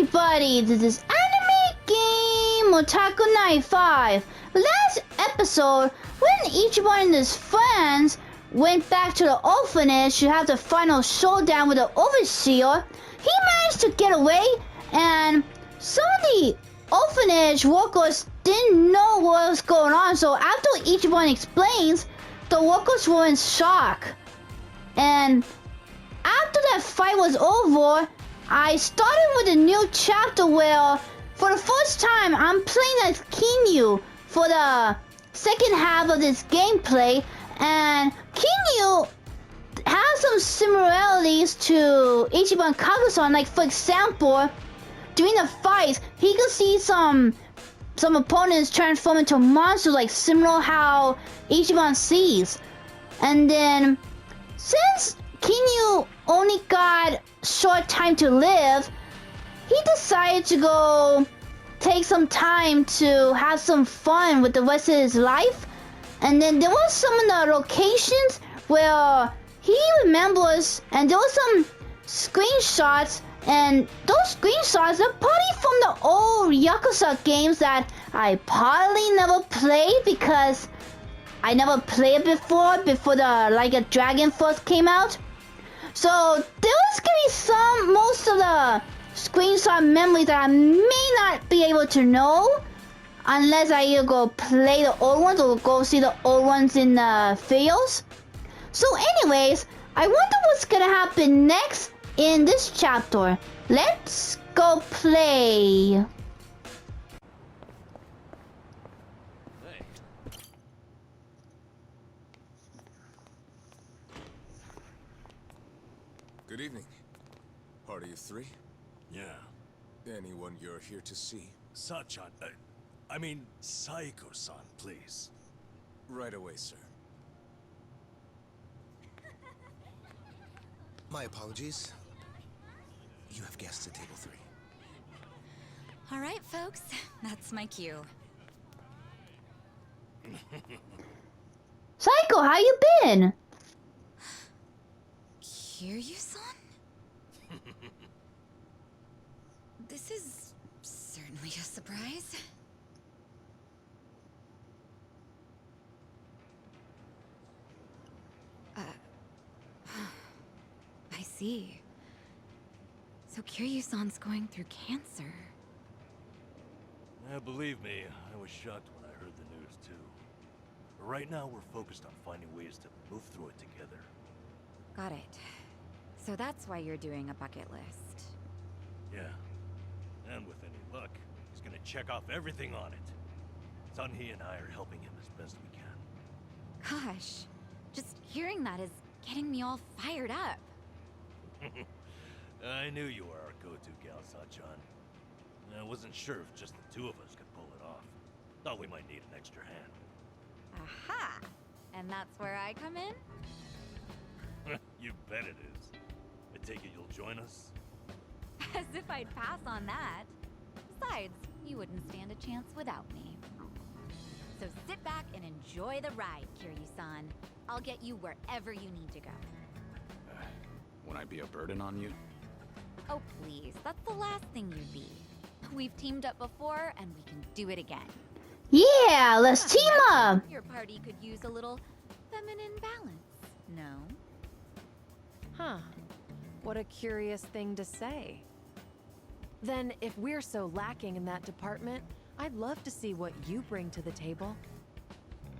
everybody, this is Anime Game Otaku 95. Last episode, when Ichiban and his friends went back to the orphanage to have the final showdown with the Overseer, he managed to get away, and some of the orphanage workers didn't know what was going on, so after Ichiban explains, the workers were in shock. And after that fight was over, I started with a new chapter where, for the first time, I'm playing as KIRYU for the second half of this gameplay, and KIRYU has some similarities to Ichiban Kaguya. Like, for example, during the fights, he could see some opponents transform into monsters, like similar how Ichiban sees. And then, since KIRYU only got short time to live, he decided to go take some time to have some fun with the rest of his life. And then there was some of the locations where he remembers, and there was some screenshots, and those screenshots are probably from the old Yakuza games that I probably never played because I never played it before the Like a Dragon first came out. So there was gonna be most of the screenshot memories that I may not be able to know unless I either go play the old ones or go see the old ones in the videos. So anyways, I wonder what's gonna happen next in this chapter. Let's go play. Good evening. Party of three? Yeah. Anyone you're here to see? Sachan, I mean, Saiko-san, please. Right away, sir. My apologies. You have guests at table 3. All right, folks. That's my cue. Psycho, how you been? KIRYU-san? This is certainly a surprise. I see. So KIRYU-san's going through cancer. Yeah, believe me, I was shocked when I heard the news too. But right now we're focused on finding ways to move through it together. Got it. So that's why you're doing a bucket list. Yeah. And with any luck, he's gonna check off everything on it. Sunhee and I are helping him as best we can. Gosh, just hearing that is getting me all fired up. I knew you were our go-to gal, Sachan. I wasn't sure if just the two of us could pull it off. Thought we might need an extra hand. Aha! And that's where I come in? You bet it is. I take it you'll join us? As if I'd pass on that. Besides, you wouldn't stand a chance without me. So sit back and enjoy the ride, KIRYU-san. I'll get you wherever you need to go. Won't I be a burden on you? Oh, please. That's the last thing you'd be. We've teamed up before, and we can do it again. Yeah, let's team up. Your party could use a little feminine balance, no? Huh. What a curious thing to say. Then, if we're so lacking in that department, I'd love to see what you bring to the table.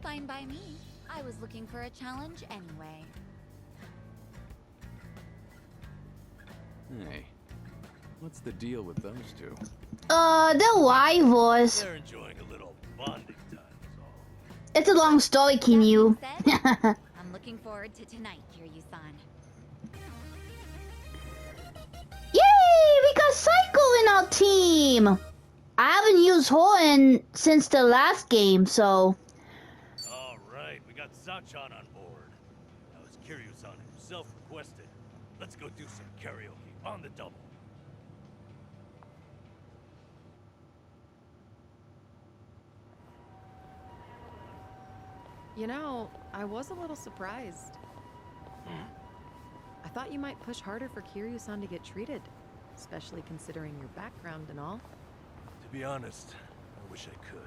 Fine by me. I was looking for a challenge anyway. Hey, what's the deal with those two? The rivals. They're enjoying a little bonding time, is all. It's a long story, KIRYU. That being said, I'm looking forward to tonight, KIRYU-san. Yay! We got Psycho in our team. I haven't used her since the last game, so. All right, we got Sachan on board. Now, as KIRYU-san himself requested, let's go do some karaoke on the double. You know, I was a little surprised. I thought you might push harder for KIRYU-san to get treated. especially considering your background and all. To be honest, I wish I could.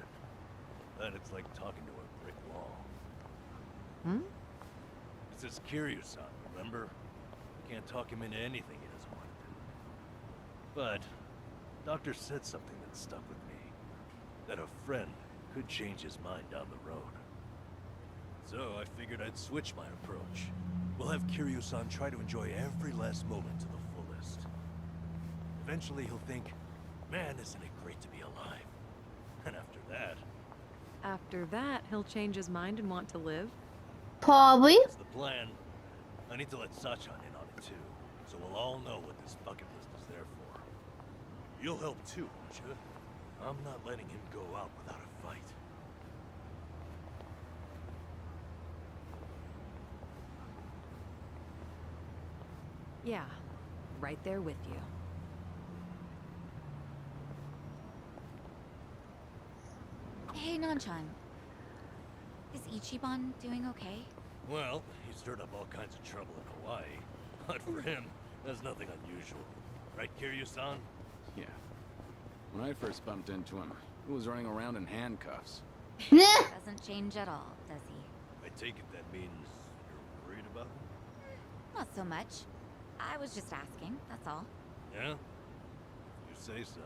But it's like talking to a brick wall. Hmm? It's this KIRYU-san, remember? You can't talk him into anything he doesn't want to do. But, Doctor said something that stuck with me. That a friend could change his mind down the road. So I figured I'd switch my approach. We'll have KIRYU-san try to enjoy every last moment to the fullest. Eventually he'll think, man, isn't it great to be alive? And After that, he'll change his mind and want to live? Probably. that's the plan. I need to let Sachan in on it too, so we'll all know what this bucket list is there for. You'll help too, won't you? I'm not letting him go out without a fight. Yeah, right there with you. Hey, Nanchan. Is Ichiban doing okay? Well, he stirred up all kinds of trouble in Hawaii. But for him, that's nothing unusual. Right, Kiryu-san? Yeah. When I first bumped into him, he was running around in handcuffs. Nah. Doesn't change at all, does he? I take it that means you're worried about him? Not so much. I was just asking, that's all. Yeah? You say so.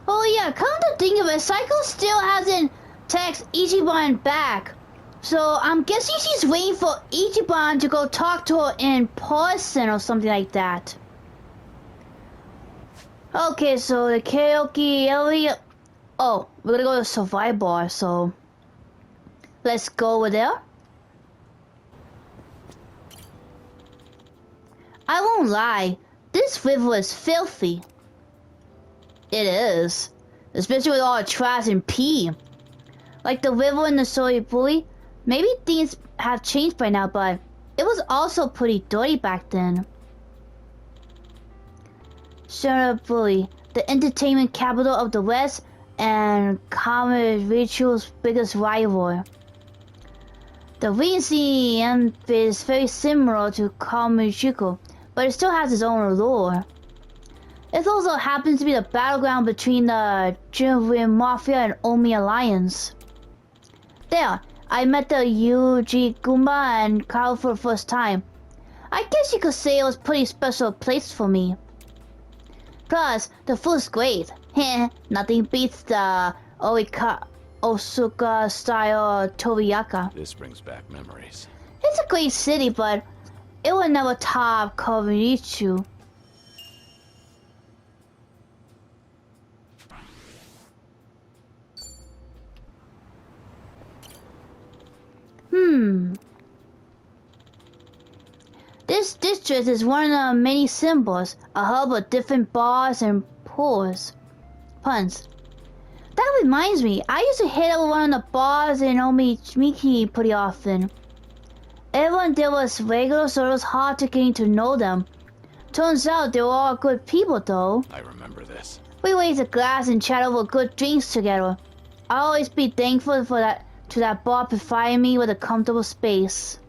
Oh yeah, come to think of it, Psycho still hasn't texted Ichiban back. So I'm guessing she's waiting for Ichiban to go talk to her in person or something like that. Okay, so the karaoke area. Oh, we're gonna go to Survival Bar, so let's go over there. I won't lie, this river is filthy. It is. Especially with all the trash and pee. Like the river in the Soy Bully, maybe things have changed by now, but it was also pretty dirty back then. Soy Bully, the entertainment capital of the West and Kamurocho's biggest rival. The Regency is very similar to Kamurocho, but it still has its own allure. It also happens to be the battleground between the Jinrin Mafia and Omi Alliance. There, I met the Yuji Gumba and Kyle for the first time. I guess you could say it was a pretty special place for me. Plus, the food's great. Heh, nothing beats the Osuka style teriyaki. This brings back memories. It's a great city, but it will never top Kamurocho. This district is one of the many symbols, a hub of different bars and puns. That reminds me, I used to hit up one of the bars in Omimiki pretty often. Everyone there was regular, so it was hard to get to know them. Turns out they were all good people though. I remember this. We raised a glass and chat over good drinks together. I'll always be thankful for that bar providing me with a comfortable space.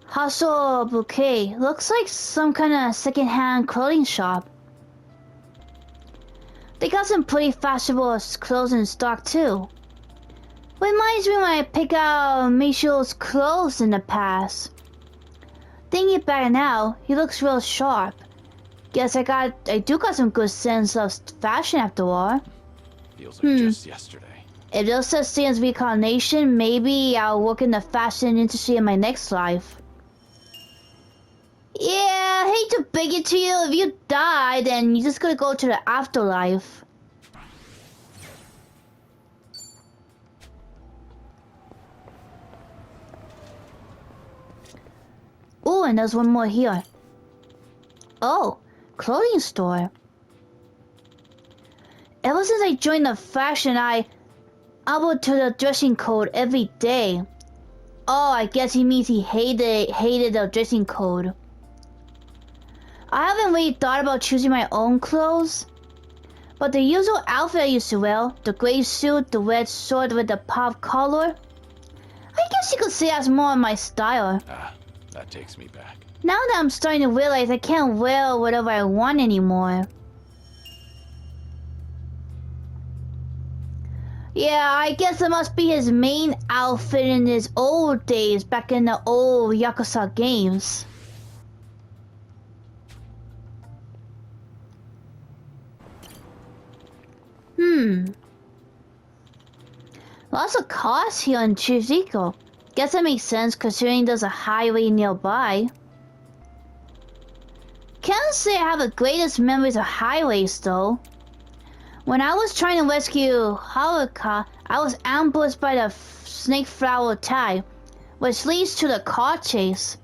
Hustle Bouquet. Looks like some kind of second-hand clothing shop. They got some pretty fashionable clothes in stock too. Reminds me when I pick out Michel's clothes in the past. Thinking back now, he looks real sharp. Guess I do got some good sense of fashion after all. Feels like just yesterday. If there's such thing as reincarnation, maybe I'll work in the fashion industry in my next life. Yeah, I hate to break it to you, if you die, then you just gotta go to the afterlife. Oh, and there's one more here. Oh, clothing store. Ever since I joined the fashion, I upload to the dressing code every day. Oh, I guess he means he hated the dressing code. I haven't really thought about choosing my own clothes. But the usual outfit I used to wear, the gray suit, the red sword with the pop collar, I guess you could say that's more my style. Ah, that takes me back. Now that I'm starting to realize I can't wear whatever I want anymore. Yeah, I guess it must be his main outfit in his old days, back in the old Yakuza games. Lots of cars here in Chizuko. Guess that makes sense considering there's a highway nearby. Can't say I have the greatest memories of highways though. When I was trying to rescue Haruka, I was ambushed by the snake flower tag, which leads to the car chase.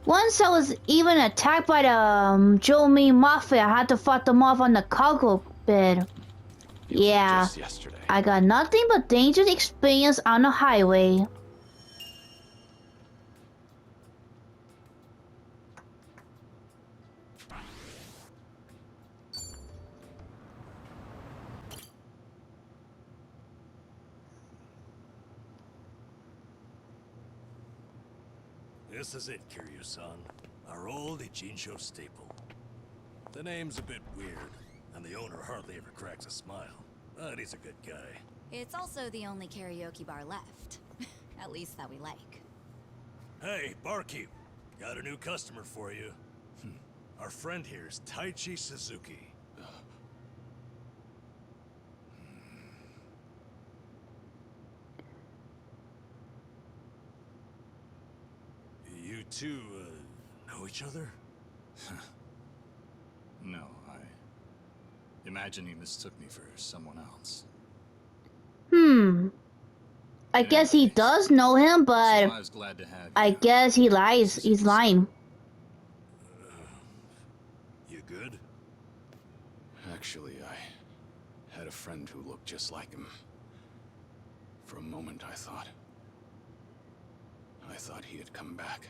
Once I was even attacked by the Jomi Mafia. I had to fight them off on the cargo bed. Yeah, Just yesterday. I got nothing but dangerous experience on the highway. This is it, Kiryu-san. Our old Ichinsho staple. The name's a bit weird, and the owner hardly ever cracks a smile. But he's a good guy. It's also the only karaoke bar left. At least that we like. Hey, barkeep. Got a new customer for you. Our friend here is Taichi Suzuki. You two, know each other? No, imagine he mistook me for someone else. I guess he does know him, So but I was glad to have I you. guess he lies. He's lying. You good? Actually, I had a friend who looked just like him. For a moment, I thought he had come back.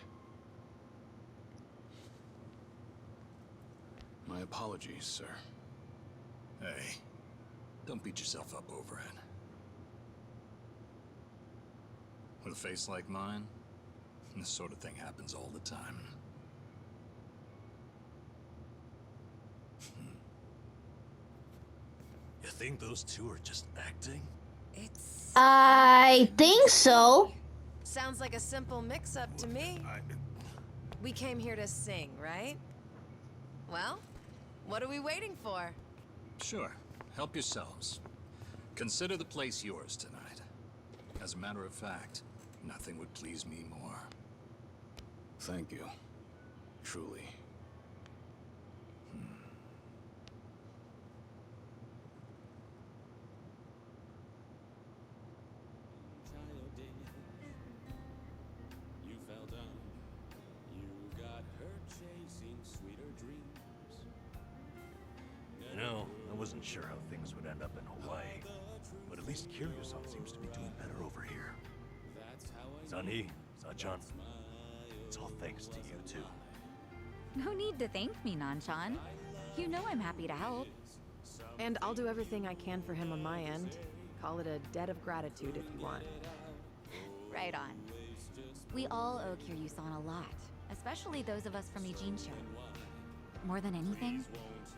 My apologies, sir. Hey, don't beat yourself up over it. With a face like mine, this sort of thing happens all the time. You think those two are just acting? It's... I think so. Sounds like a simple mix-up to me. We came here to sing, right? Well, what are we waiting for? Sure, help yourselves. Consider the place yours tonight. As a matter of fact, nothing would please me more. Thank you. Truly. You fell down. You got hurt chasing sweeter dreams. You know, I wasn't sure how things would end up in Hawaii. But at least Kiryu-san seems to be doing better over here. Sunny, Sachan, it's all thanks to you two. No need to thank me, Nanchan. You know I'm happy to help. And I'll do everything I can for him on my end. Call it a debt of gratitude if you want. Right on. We all owe Kiryu-san a lot, especially those of us from Ichinsho. More than anything,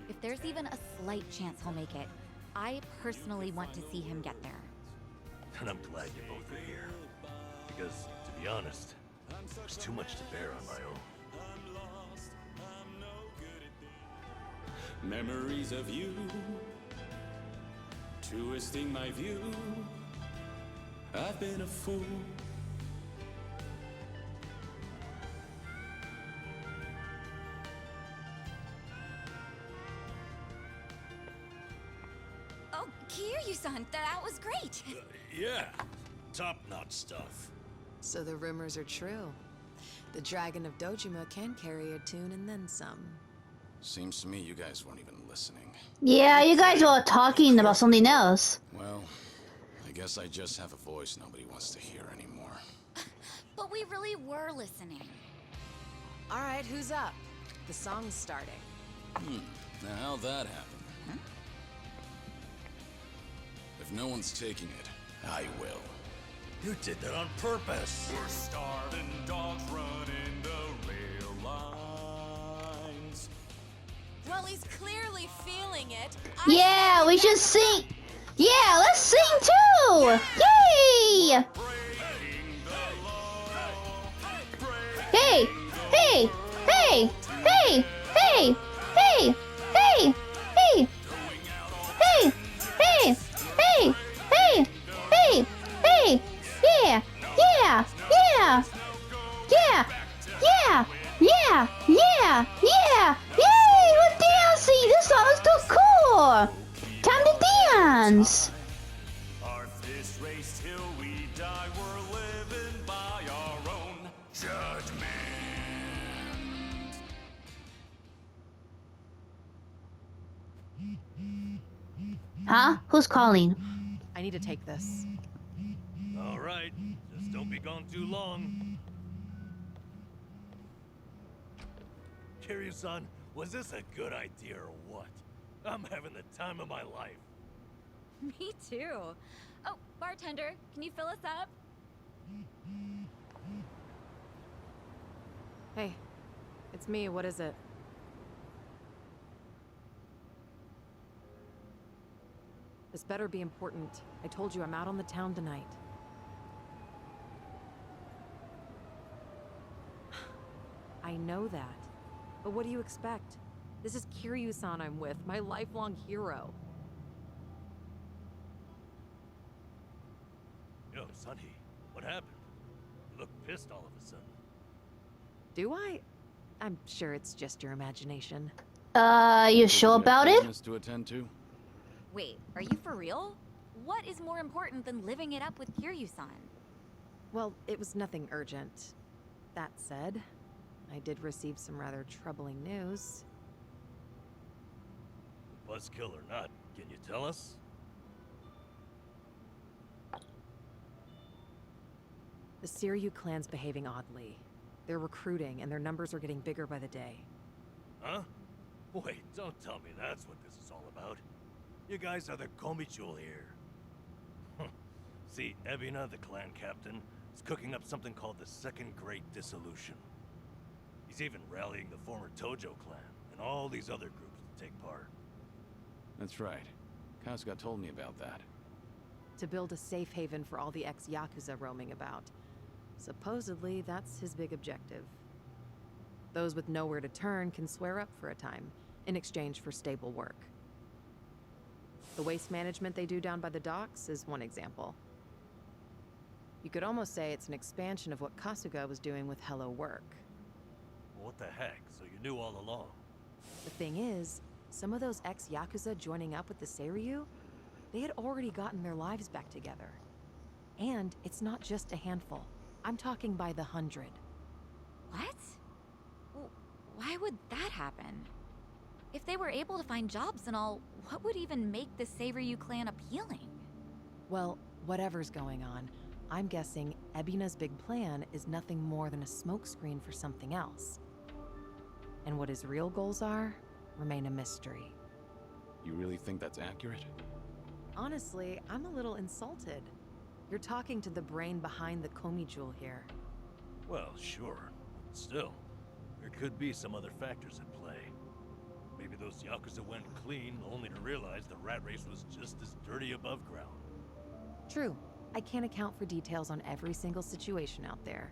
if there's even a slight chance he'll make it, I personally want to see him get there. And I'm glad you both are here. Because, to be honest, there's too much to bear on my own. Memories of you, twisting my view. I've been a fool. Oh, Kiryu-san, that was great! Yeah, top-notch stuff. So the rumors are true. The Dragon of Dojima can carry a tune and then some. Seems to me you guys weren't even listening. Yeah, you guys were talking about something else. Well, I guess I just have a voice nobody wants to hear anymore. But we really were listening. All right, who's up? The song's starting. Now how'd that happen? Huh? If no one's taking it, I will. You did that on purpose. We're starving dogs running the rail lines. Well, he's clearly feeling it. Yeah, we should sing. Yeah, let's sing too. Yay! Breaking the law. Hey, hey, hey, hey, hey, hey, hey, hey, hey, hey, hey, hey, hey, hey, yeah, yeah, yeah, yeah, yeah, yeah, yeah, yeah, yay, we're dancing, this song is so cool, time to dance. Our fist race till we die. We're living by our own judgment. Huh? Who's calling? I need to take this. All right, just don't be gone too long. Kiryu-san, was this a good idea or what? I'm having the time of my life. Me too. Oh, bartender, can you fill us up? Hey, it's me. What is it? This better be important. I told you I'm out on the town tonight. I know that. But what do you expect? This is Kiryu-san I'm with, my lifelong hero. Yo, Sunny, what happened? You look pissed all of a sudden. Do I? I'm sure it's just your imagination. You sure about it? Business to attend to? Wait, are you for real? What is more important than living it up with Kiryu-san? Well, it was nothing urgent. That said, I did receive some rather troubling news. Buzzkill or not, can you tell us? The KIRYU clan's behaving oddly. They're recruiting, and their numbers are getting bigger by the day. Huh? Wait, don't tell me that's what this is all about. You guys are the Komichul here. See, Ebina, the clan captain, is cooking up something called the Second Great Dissolution. He's even rallying the former Tojo clan and all these other groups to take part. That's right. Kasuga told me about that. To build a safe haven for all the ex-Yakuza roaming about. Supposedly, that's his big objective. Those with nowhere to turn can swear up for a time, in exchange for stable work. The waste management they do down by the docks is one example. You could almost say it's an expansion of what Kasuga was doing with Hello Work. What the heck? So you knew all along? The thing is, some of those ex-Yakuza joining up with the KIRYU, they had already gotten their lives back together. And it's not just a handful. I'm talking by the 100. What? Why would that happen? If they were able to find jobs and all, what would even make the KIRYU clan appealing? Well, whatever's going on, I'm guessing Ebina's big plan is nothing more than a smokescreen for something else. And what his real goals are, remain a mystery. You really think that's accurate? Honestly, I'm a little insulted. You're talking to the brain behind the Komi-jewel here. Well, sure. But still, there could be some other factors at play. Maybe those Yakuza went clean, only to realize the rat race was just as dirty above ground. True. I can't account for details on every single situation out there.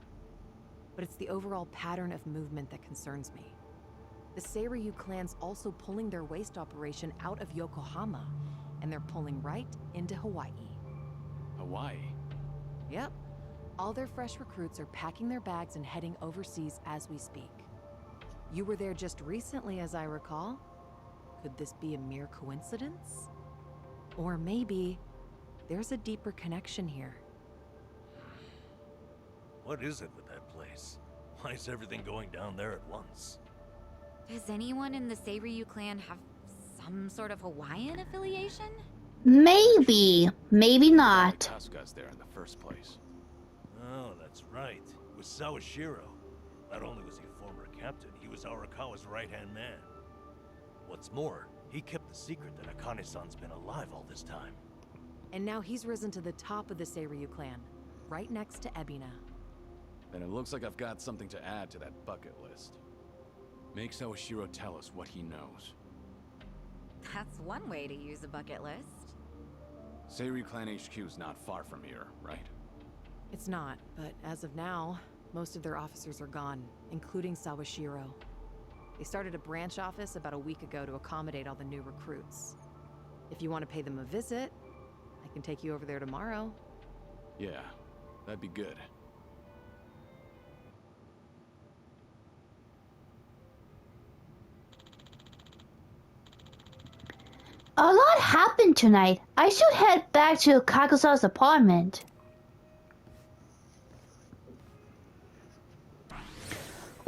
But it's the overall pattern of movement that concerns me. The KIRYU clan's also pulling their waste operation out of Yokohama, and they're pulling right into Hawaii. Hawaii? Yep. All their fresh recruits are packing their bags and heading overseas as we speak. You were there just recently, as I recall. Could this be a mere coincidence? Or maybe there's a deeper connection here. What is it with that place? Why is everything going down there at once? Does anyone in the KIRYU clan have some sort of Hawaiian affiliation? Maybe. Maybe not. Kasuga's there in the first place. Oh, that's right. It was Sawashiro. Not only was he a former captain, he was Arakawa's right-hand man. What's more, he kept the secret that Akane-san's been alive all this time. And now he's risen to the top of the KIRYU clan, right next to Ebina. Then it looks like I've got something to add to that bucket list. Make Sawashiro tell us what he knows. That's one way to use a bucket list. KIRYU Clan HQ's not far from here, right? It's not, but as of now, most of their officers are gone, including Sawashiro. They started a branch office about a week ago to accommodate all the new recruits. If you want to pay them a visit, I can take you over there tomorrow. Yeah, that'd be good. A lot happened tonight. I should head back to Kakusa's apartment.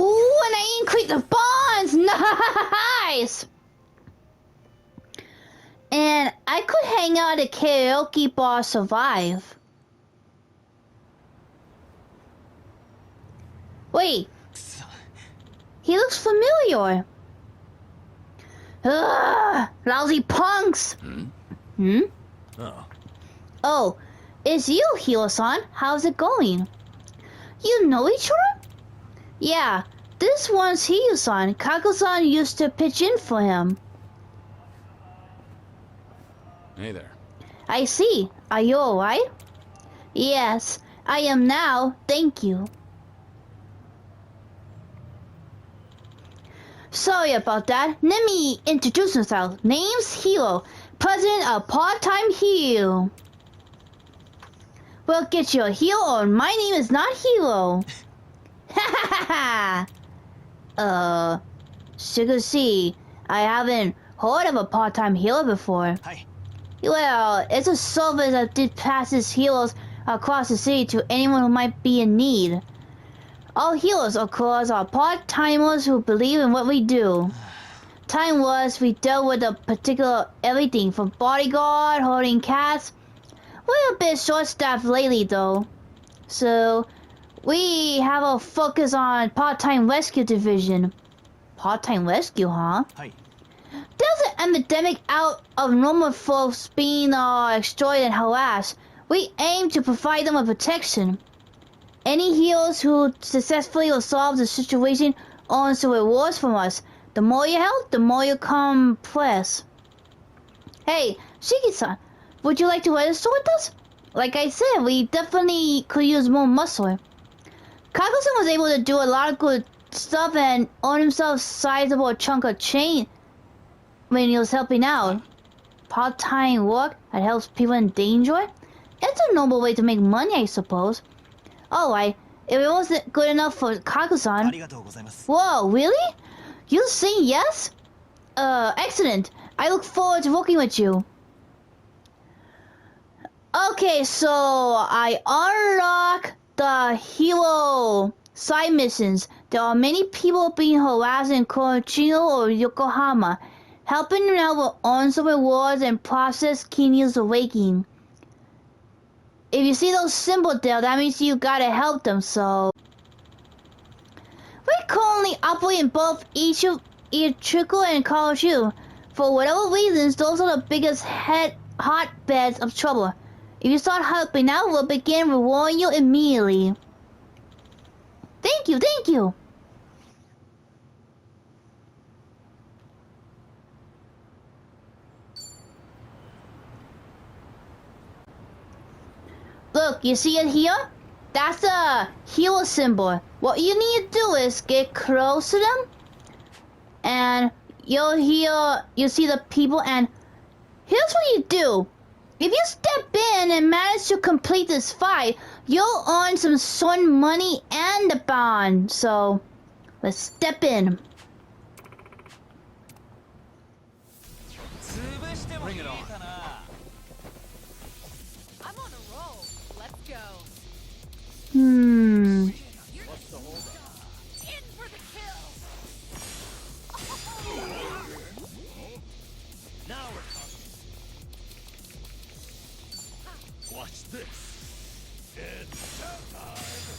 Ooh, and I increased the bonds! Nice! And I could hang out at karaoke bar survive. Wait. He looks familiar. Ugh, lousy punks! Oh. Oh, it's you, Hiro-san. How's it going? You know each other? Yeah, this one's Hiro-san. Kaku-san used to pitch in for him. Hey there. I see. Are you alright? Yes, I am now. Thank you. Sorry about that. Let me introduce myself. Name's Hiro, president of Part-Time Hero. Well, get your Hero on. My name is not Hiro. Ha ha ha. Sugar C. I haven't heard of a part-time healer before. Hi. Well, it's a service that did passes healers across the city to anyone who might be in need. All healers, of course, are part-timers who believe in what we do. Time was, we dealt with a particular everything from bodyguard, holding cats. We're a bit short-staffed lately, though. So, we have a focus on part-time rescue division. Part-time rescue, huh? Hi. There's an epidemic out of normal folks being exploited and harassed. We aim to provide them with protection. Any heroes who successfully resolve the situation earn some rewards from us. The more you help, the more you compress. Hey, Shiki-san, would you like to register with us? Like I said, we definitely could use more muscle. Kaku-san was able to do a lot of good stuff and earn himself a sizable chunk of change when he was helping out. Part-time work that helps people in danger? It's a noble way to make money, I suppose. Alright, if it wasn't good enough for Kaku-san... Whoa, really? You saying yes? Excellent. I look forward to working with you. Okay, so I unlock the hero side missions. There are many people being harassed in Kochino or Yokohama. Helping them out will earn some rewards and process Kiryu's awakening. If you see those symbols there, that means you gotta help them, so... We currently operate in both Ichigo and KIRYU. For whatever reasons, those are the biggest hotbeds of trouble. If you start helping out, we'll begin rewarding you immediately. Thank you, thank you! Look, you see it here? That's a hero symbol. What you need to do is get close to them, and you'll see the people, and here's what you do. If you step in and manage to complete this fight, you'll earn some certain money and a bond. So, let's step in. Bring it on. I'm on a roll. Let's go. What's the holdup? In for the kill. Now we're talking. Watch this. It's showtime.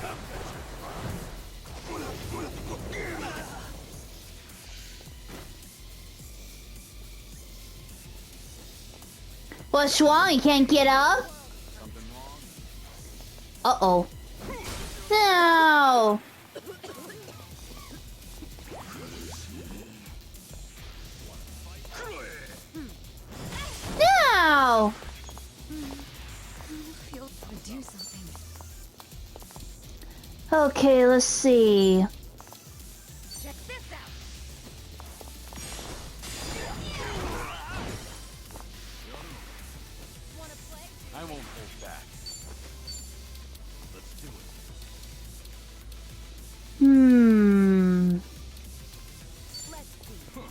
Come get your prize. What's wrong? You can't get up? Something wrong? Uh-oh. No! No! Feels to do something. Okay, let's see. Check this out. Wanna play? I won't hold back. Let's do it. Hmm. Let's see. What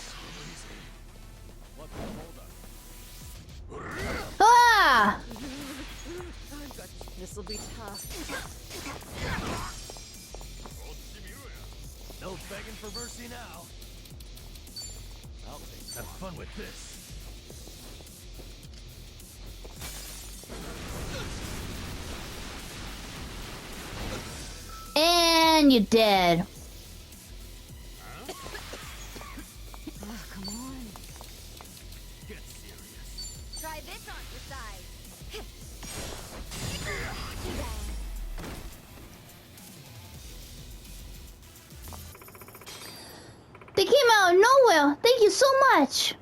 an eyesore. What the hold up? Ah! This'll be tough. No begging for mercy now. I'll have fun with this. And you're dead. Oh, come on. Get serious. Try this on for size. They came out of nowhere. Thank you so much.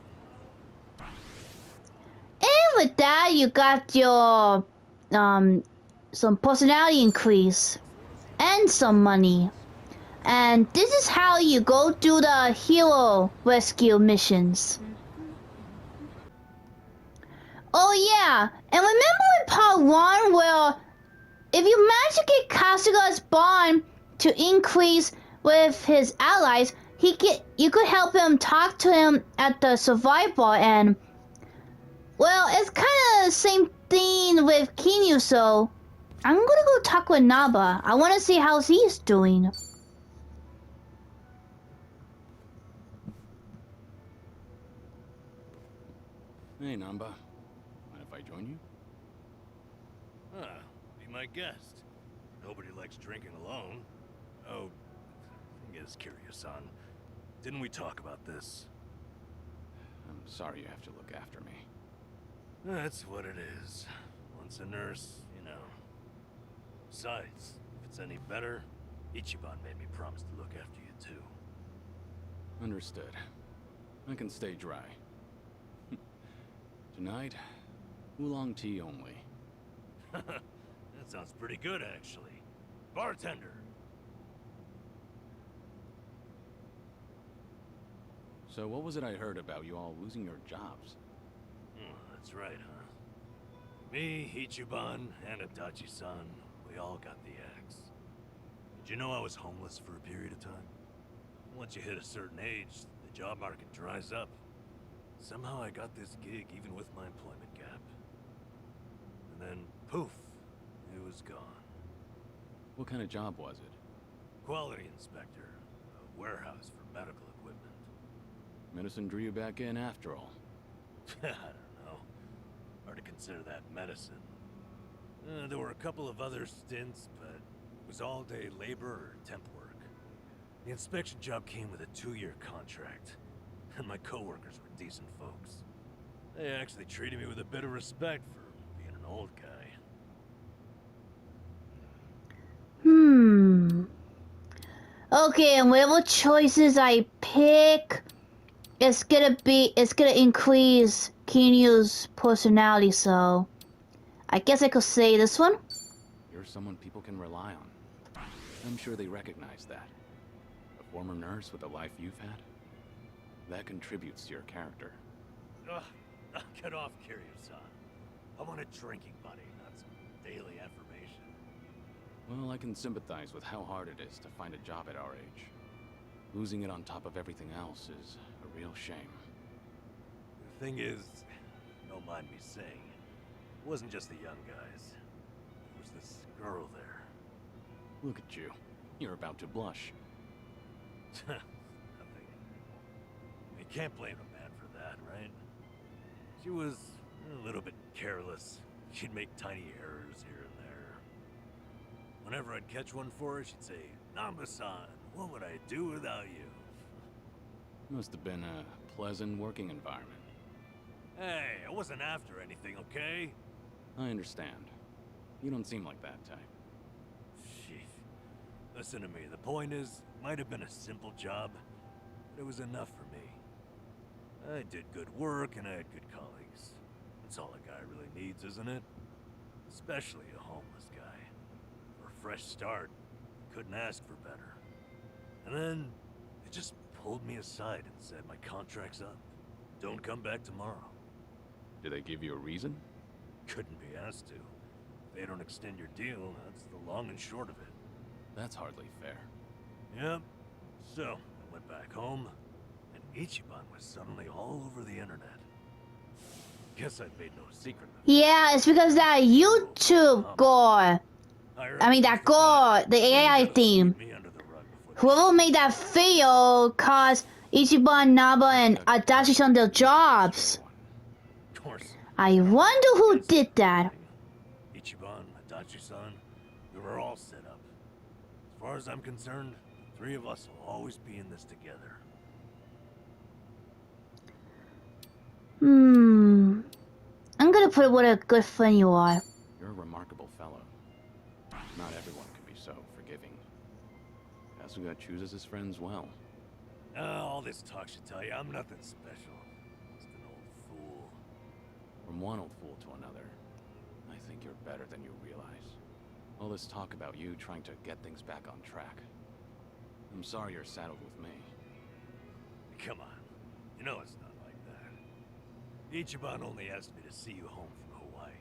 And with that, you got your some personality increase and some money. And this is how you go do the hero rescue missions. Oh yeah, and remember in part 1 where if you manage to get Kasuga's bond to increase with his allies, you could help him talk to him at the survival, and well, it's kind of the same thing with KIRYU, so I'm gonna go talk with Naba. I want to see how he's doing. Hey, Namba. Mind if I join you? Huh, be my guest. Nobody likes drinking alone. Oh, thing is, Kiryu-san, didn't we talk about this? I'm sorry you have to look after me. That's what it is. Once a nurse, you know. Besides, if it's any better, Ichiban made me promise to look after you too. Understood. I can stay dry. Tonight, oolong tea only. That sounds pretty good, actually. Bartender! So what was it I heard about you all losing your jobs? That's right, huh? Me, Ichiban, and Adachi-san, we all got the axe. Did you know I was homeless for a period of time? Once you hit a certain age, the job market dries up. Somehow I got this gig even with my employment gap. And then, poof, it was gone. What kind of job was it? Quality inspector, a warehouse for medical equipment. Medicine drew you back in after all. I don't know. Hard to consider that medicine. There were a couple of other stints, but it was all-day labor or temp work. The inspection job came with a 2-year contract, and my coworkers were decent folks. They actually treated me with a bit of respect for being an old guy. Okay, and whatever choices I pick, it's gonna increase Kiryu's personality, so I guess I could say this one. You're someone people can rely on. I'm sure they recognize that. A former nurse with the life you've had? That contributes to your character. Ugh, get off, Kiryu-san. I want a drinking buddy, not some daily affirmation. Well, I can sympathize with how hard it is to find a job at our age. Losing it on top of everything else is a real shame. The thing is, don't mind me saying, it wasn't just the young guys. There was this girl there. Look at you. You're about to blush. Nothing. You can't blame a man for that, right? She was a little bit careless. She'd make tiny errors here and there. Whenever I'd catch one for her, she'd say, Namba-san, what would I do without you? Must have been a pleasant working environment. Hey, I wasn't after anything, okay? I understand. You don't seem like that type. Jeez. Listen to me, the point is, it might have been a simple job, but it was enough for me. I did good work and I had good colleagues. That's all a guy really needs, isn't it? Especially a homeless guy. For a fresh start, couldn't ask for better. And then, they just pulled me aside and said my contract's up. Don't come back tomorrow. Did they give you a reason? Couldn't be asked to. If they don't extend your deal, that's the long and short of it. That's hardly fair. Yep. So, I went back home, and Ichiban was suddenly all over the internet. Guess I made no secret of it. Yeah, it's because that YouTube guy. I mean, that guy, the AI theme. Whoever made that video caused Ichiban, Naba, and Adachi-san their jobs. Of course. I wonder who did that. Ichiban, Adachi-san, we were all set up. As far as I'm concerned, the three of us will always be in this together. I'm gonna put it what a good friend you are. You're a remarkable fellow. Not everyone can be so forgiving. Kasuga chooses his friends well. All this talk should tell you I'm nothing special. Just an old fool. From one old fool to another, I think you're better than you realize. All this talk about you trying to get things back on track. I'm sorry you're saddled with me. Come on. You know it's not like that. Ichiban only asked me to see you home from Hawaii.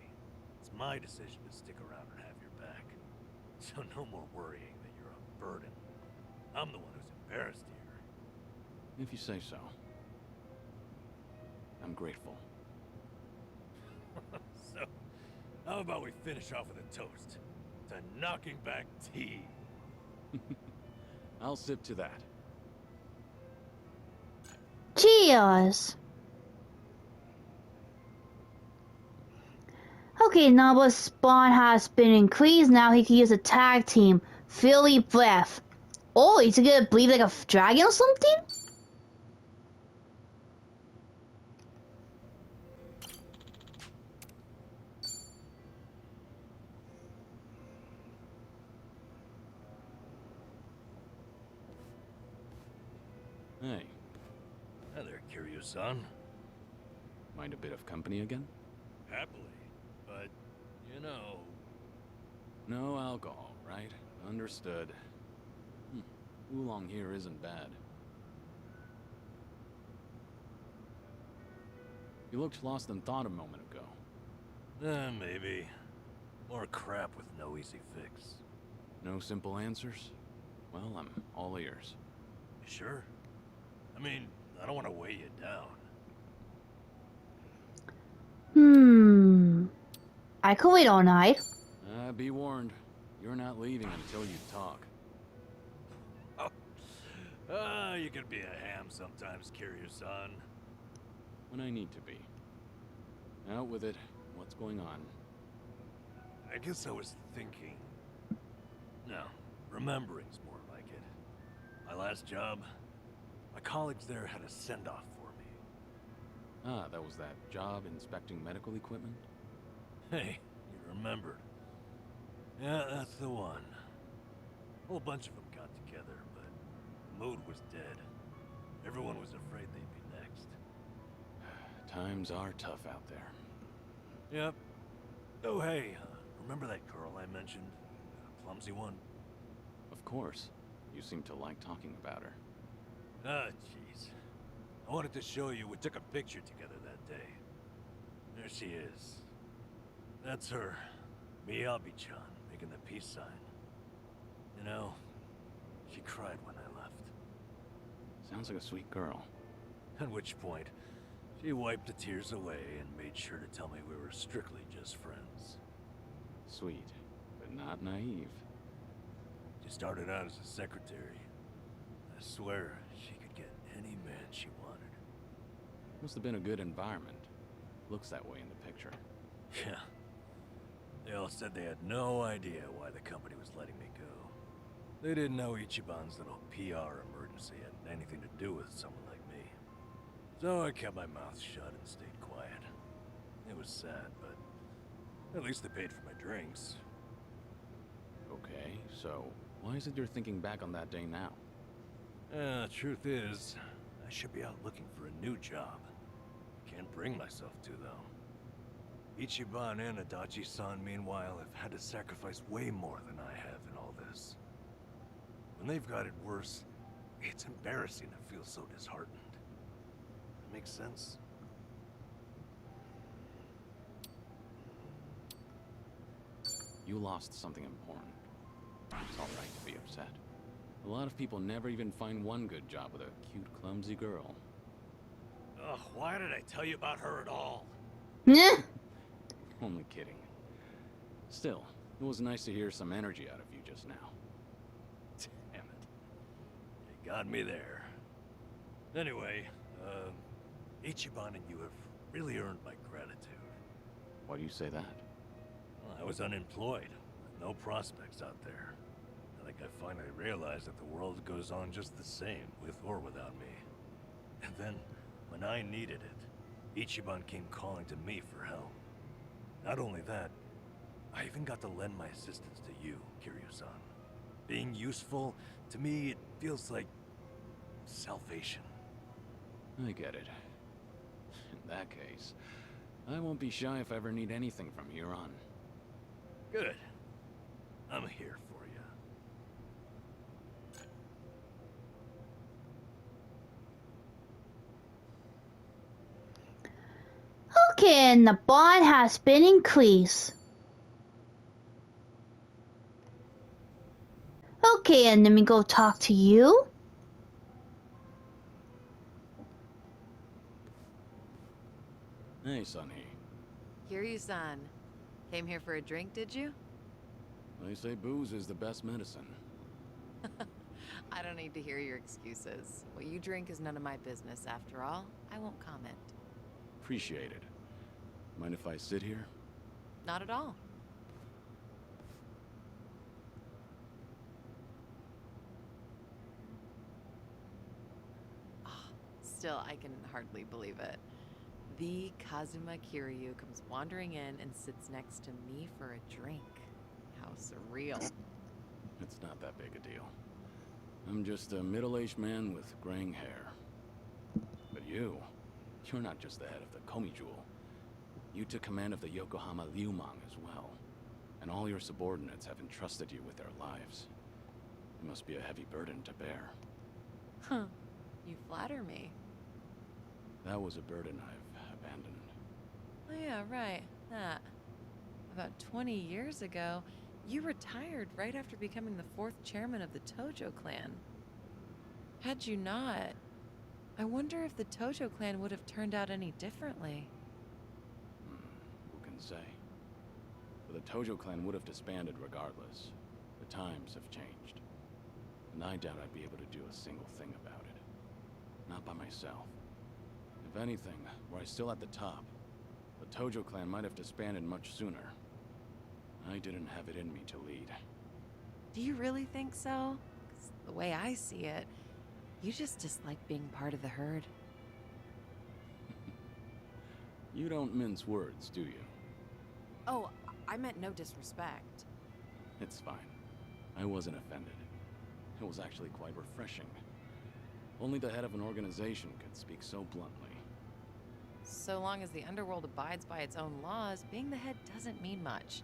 It's my decision to stick around and have your back. So no more worrying that you're a burden. I'm the one who's embarrassed here. If you say so. I'm grateful. So, how about we finish off with a toast to knocking back tea? I'll sip to that. Cheers! Okay, Naba's spawn has been increased. Now he can use a tag team. Philly Breath. Oh, he's gonna bleed like a dragon or something? Hey, Hi there, Kiryu-san. mind a bit of company again? Happily, but, you know... No alcohol, right? Understood. Oolong here isn't bad. You looked lost in thought a moment ago. Maybe. More crap with no easy fix. No simple answers? Well, I'm all ears. You sure? I mean, I don't want to weigh you down. I could wait all night. Be warned. You're not leaving until you talk. You can be a ham sometimes, Kiryu-san. When I need to be. Out with it. What's going on? I guess I was thinking... No, remembering's more like it. My last job, my colleagues there had a send-off for me. Ah, that was that job inspecting medical equipment? Hey, you remembered. Yeah, that's the one. A whole bunch of them got together, but the mood was dead. Everyone was afraid they'd be next. Times are tough out there. Yep. Oh, hey, remember that girl I mentioned? The clumsy one? Of course. You seem to like talking about her. Ah, jeez. I wanted to show you we took a picture together that day. There she is. That's her. Miyabi-chan, making the peace sign. You know, she cried when I left. Sounds like a sweet girl. At which point, she wiped the tears away and made sure to tell me we were strictly just friends. Sweet, but not naive. She started out as a secretary. I swear, she could get any man she wanted. Must have been a good environment. Looks that way in the picture. Yeah. They all said they had no idea why the company was letting me go. They didn't know Ichiban's little PR emergency had anything to do with someone like me. So I kept my mouth shut and stayed quiet. It was sad, but at least they paid for my drinks. Okay, so why is it you're thinking back on that day now? Truth is, I should be out looking for a new job. Can't bring myself to, though. Ichiban and Adachi-san, meanwhile, have had to sacrifice way more than I have in all this. When they've got it worse, it's embarrassing to feel so disheartened. That makes sense? You lost something important. It's alright to be upset. A lot of people never even find one good job with a cute, clumsy girl. Ugh, why did I tell you about her at all? Nah. Only kidding. Still, it was nice to hear some energy out of you just now. Damn it. You got me there. Anyway, Ichiban and you have really earned my gratitude. Why do you say that? Well, I was unemployed, with no prospects out there. I think I finally realized that the world goes on just the same, with or without me. And then, when I needed it, Ichiban came calling to me for help. Not only that, I even got to lend my assistance to you, Kiryu-san. Being useful, to me, it feels like salvation. I get it. In that case, I won't be shy if I ever need anything from here on. Good. I'm here for you. Okay, and the bond has been increased. Okay, and let me go talk to you. Hey, Sunny. Kiryu-san. Came here for a drink, did you? They say booze is the best medicine. I don't need to hear your excuses. What you drink is none of my business, after all. I won't comment. Appreciate it. Mind if I sit here? Not at all. Ah, still, I can hardly believe it. The Kazuma Kiryu comes wandering in and sits next to me for a drink. How surreal. It's not that big a deal. I'm just a middle-aged man with graying hair. But you're not just the head of the Komi Jewel. You took command of the Yokohama Liumang as well. And all your subordinates have entrusted you with their lives. It must be a heavy burden to bear. Huh. You flatter me. That was a burden I've abandoned. Oh yeah, right. That. About 20 years ago, you retired right after becoming the 4th chairman of the Tojo clan. Had you not, I wonder if the Tojo clan would have turned out any differently. Who can say? But the Tojo clan would have disbanded regardless. The times have changed. And I doubt I'd be able to do a single thing about it. Not by myself. If anything, were I still at the top, the Tojo clan might have disbanded much sooner. I didn't have it in me to lead. Do you really think so? 'Cause the way I see it, you just dislike being part of the herd. You don't mince words, do you? Oh, I meant no disrespect. It's fine. I wasn't offended. It was actually quite refreshing. Only the head of an organization could speak so bluntly. So long as the underworld abides by its own laws, being the head doesn't mean much.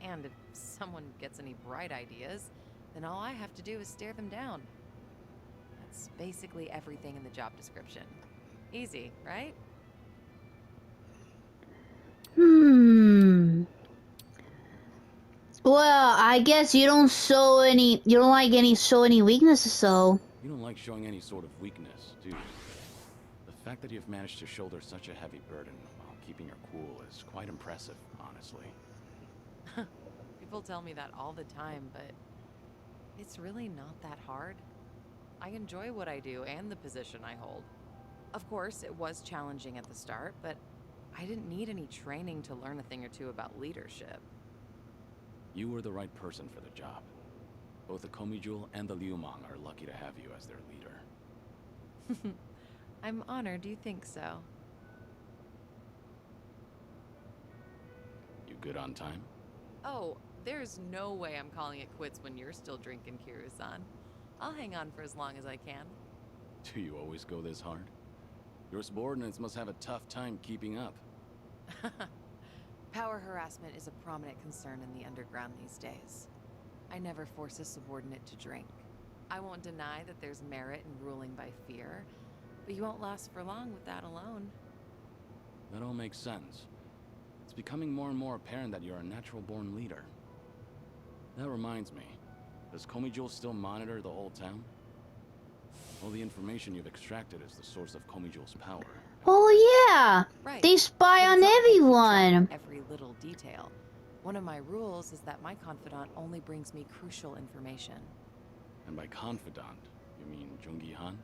And if someone gets any bright ideas, then all I have to do is stare them down. That's basically everything in the job description. Easy, right? Well, I guess you don't show any. You don't like show any weaknesses, so. You don't like showing any sort of weakness, do you? The fact that you've managed to shoulder such a heavy burden while keeping your cool is quite impressive, honestly. People tell me that all the time, but it's really not that hard. I enjoy what I do and the position I hold. Of course, it was challenging at the start, but I didn't need any training to learn a thing or two about leadership. You were the right person for the job. Both the Komijul and the Liumang are lucky to have you as their leader. I'm honored you think so. You good on time? Oh, there's no way I'm calling it quits when you're still drinking, Kiryu-san. I'll hang on for as long as I can. Do you always go this hard? Your subordinates must have a tough time keeping up. Power harassment is a prominent concern in the underground these days. I never force a subordinate to drink. I won't deny that there's merit in ruling by fear, but you won't last for long with that alone. That all makes sense. It's becoming more and more apparent that you're a natural-born leader. That reminds me, does Komijul still monitor the whole town? All the information you've extracted is the source of Komijul's power. Oh yeah, Right. they spy But on it's not like you keep track everyone. of every little detail. One of my rules is that my confidant only brings me crucial information. And by confidant, you mean Jungi-han?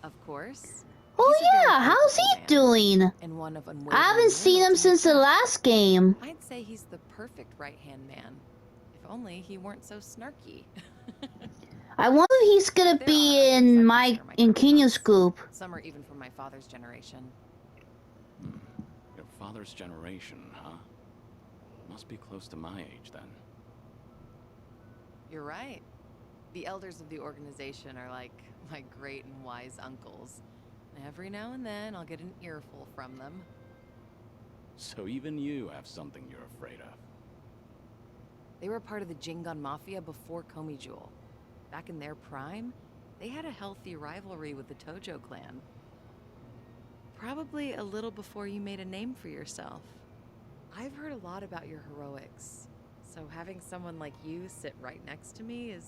Of course. Oh He's a very yeah, how's he capable man, doing? and one of I unwavering haven't seen him loyalty. since the last game. I'd say he's the perfect right-hand man. If only he weren't so snarky. I wonder if he's gonna There be are others I in consider my Kinyu's confidants. group. Some are even from my father's generation. Your father's generation, huh? Must be close to my age, then. You're right. The elders of the organization are like my great and wise uncles. Every now and then, I'll get an earful from them. So even you have something you're afraid of. They were part of the Jingon Mafia before Komijul. Back in their prime, they had a healthy rivalry with the Tojo clan. Probably a little before you made a name for yourself. I've heard a lot about your heroics, so having someone like you sit right next to me is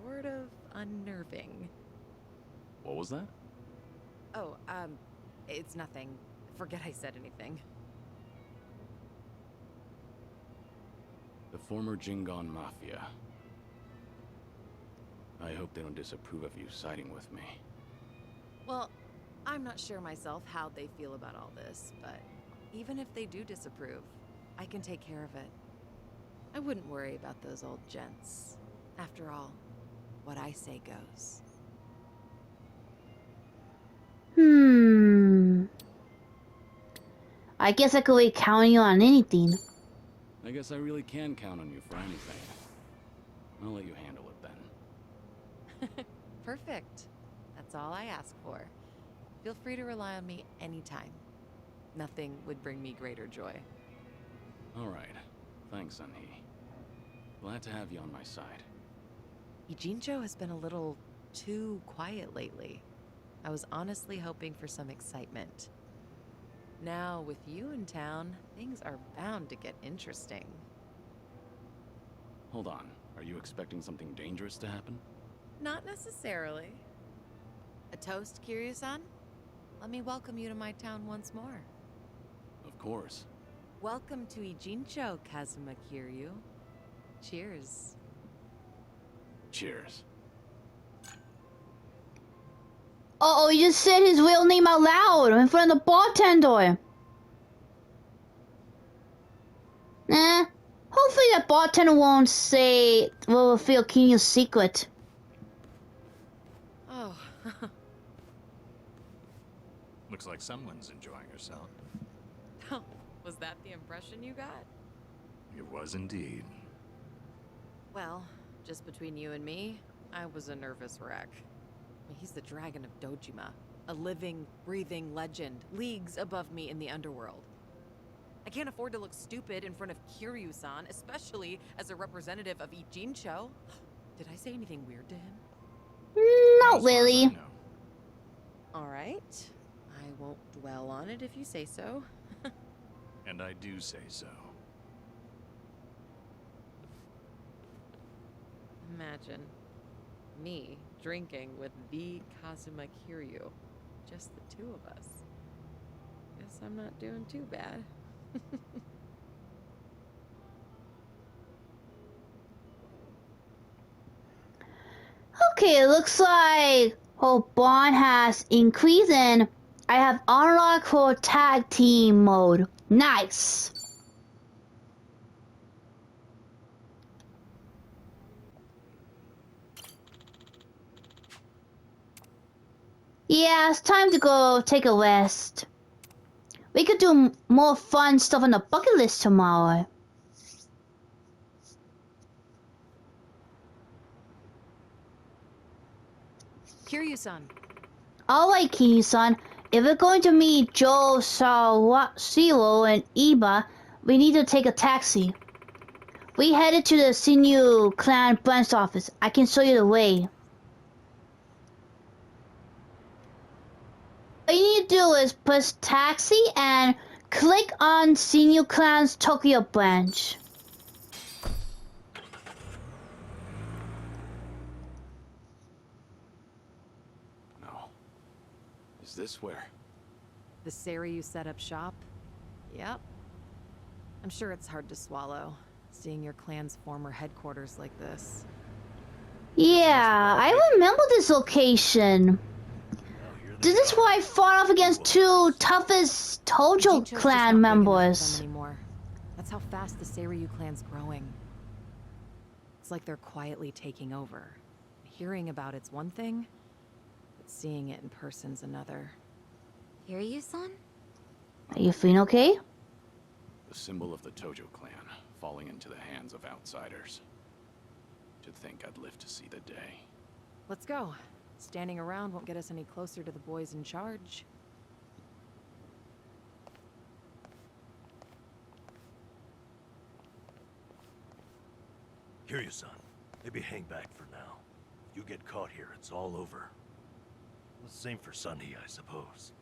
sort of unnerving. What was that? Oh, it's nothing. Forget I said anything. The former Jingon Mafia. I hope they don't disapprove of you siding with me. Well, I'm not sure myself how they feel about all this, but even if they do disapprove, I can take care of it. I wouldn't worry about those old gents. After all, what I say goes. I guess I could be counting on anything. I guess I really can count on you for anything. I'll let you handle it then. Perfect. That's all I ask for. Feel free to rely on me anytime. Nothing would bring me greater joy. All right. Thanks, Sunhee. Glad to have you on my side. Ijincho has been a little too quiet lately. I was honestly hoping for some excitement. Now, with you in town, things are bound to get interesting. Hold on. Are you expecting something dangerous to happen? Not necessarily. A toast, Kiryu-san? Let me welcome you to my town once more. Of course. Welcome to Ijincho, Kazuma Kiryu. Cheers. Cheers. Uh-oh, he just said his real name out loud in front of the bartender. Hopefully that bartender won't will reveal Kinyu's secret. Oh. Looks like someone's enjoying herself. Was that the impression you got? It was indeed. Well, just between you and me, I was a nervous wreck. He's the dragon of Dojima, a living, breathing legend, leagues above me in the underworld. I can't afford to look stupid in front of Kiryu-san, especially as a representative of Ijincho. Did I say anything weird to him? Not As far as I really. know. All right. I won't dwell on it if you say so. And I do say so. Imagine me drinking with the Kazuma Kiryu. Just the two of us. Guess I'm not doing too bad. Okay, it looks like bond has increased and I have unlocked for tag team mode. Nice. Yeah, it's time to go take a rest. We could do more fun stuff on the bucket list tomorrow. Kiryu-san. Alright, Key-san. If we're going to meet Joe, Sawashiro, and Iba, we need to take a taxi. We headed to the KIRYU clan branch office. I can show you the way. All you need to do is push taxi and click on KIRYU clan's Tokyo branch. No. Is this where? The Kiryu set up shop? Yep. I'm sure it's hard to swallow, seeing your clan's former headquarters like this. Yeah, I remember this location. This is why I fought off against two toughest Tojo Jincho's just clan not big enough for members. them anymore. That's how fast the Kiryu clan's growing. It's like they're quietly taking over. Hearing about it's one thing, but seeing it in person's another. Kiryu-san? Are you feeling okay? The symbol of the Tojo clan falling into the hands of outsiders. To think I'd live to see the day. Let's go. Standing around won't get us any closer to the boys in charge. Kiryu-san, maybe hang back for now. If you get caught here, it's all over. The same for Sunny, I suppose.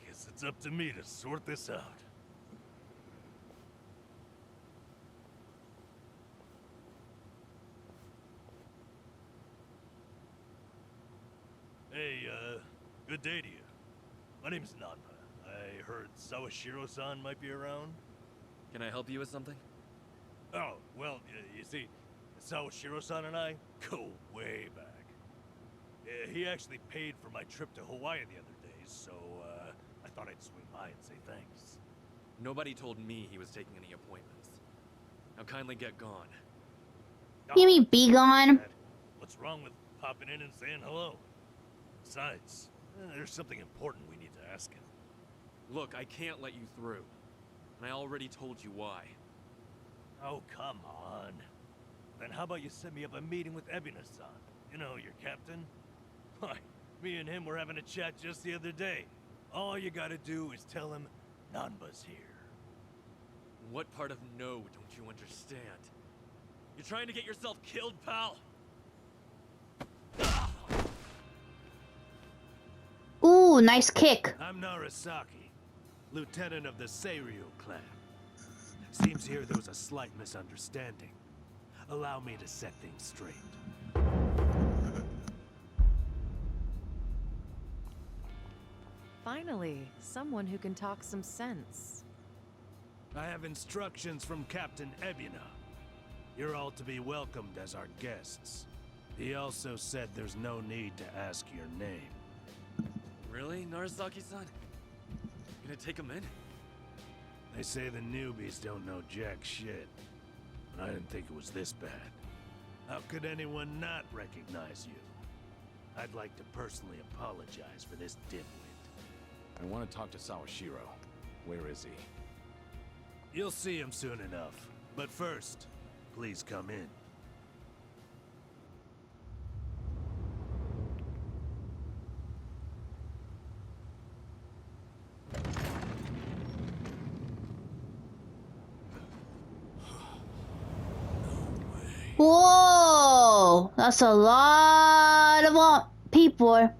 Guess it's up to me to sort this out. Hey, good day to you. My name's Nanba. I heard Sawashiro-san might be around. Can I help you with something? Oh, well, you see, Sawashiro-san and I go way back. He actually paid for my trip to Hawaii the other day, so, I thought I'd swing by and say thanks. Nobody told me he was taking any appointments. Now kindly get gone. You mean be gone? What's wrong with popping in and saying hello? Besides, there's something important we need to ask him. Look, I can't let you through. And I already told you why. Oh, come on. Then how about you set me up a meeting with Ebina-san? You know, your captain? Why, me and him were having a chat just the other day. All you gotta do is tell him Nanba's here. What part of no don't you understand? You're trying to get yourself killed, pal? Ooh, nice kick. I'm Narasaki, lieutenant of the KIRYU clan. Seems here there was a slight misunderstanding. Allow me to set things straight. Finally, someone who can talk some sense. I have instructions from Captain Ebina. You're all to be welcomed as our guests. He also said there's no need to ask your name. Really, Narasaki-san? Gonna take him in? They say the newbies don't know jack shit. But I didn't think it was this bad. How could anyone not recognize you? I'd like to personally apologize for this dimwit. I want to talk to Sawashiro. Where is he? You'll see him soon enough. But first, please come in. Whoa, that's a lot of people.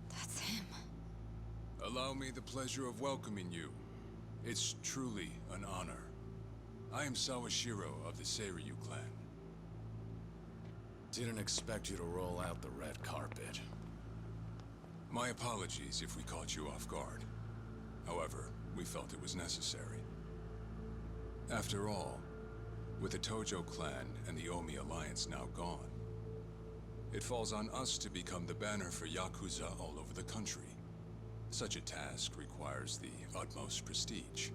That's him. Allow me the pleasure of welcoming you. It's truly an honor. I am Sawashiro of the KIRYU clan. Didn't expect you to roll out the red carpet. My apologies if we caught you off guard. However, we felt it was necessary. After all, with the Tojo clan and the Omi alliance now gone, it falls on us to become the banner for Yakuza all over the country. Such a task requires the utmost prestige.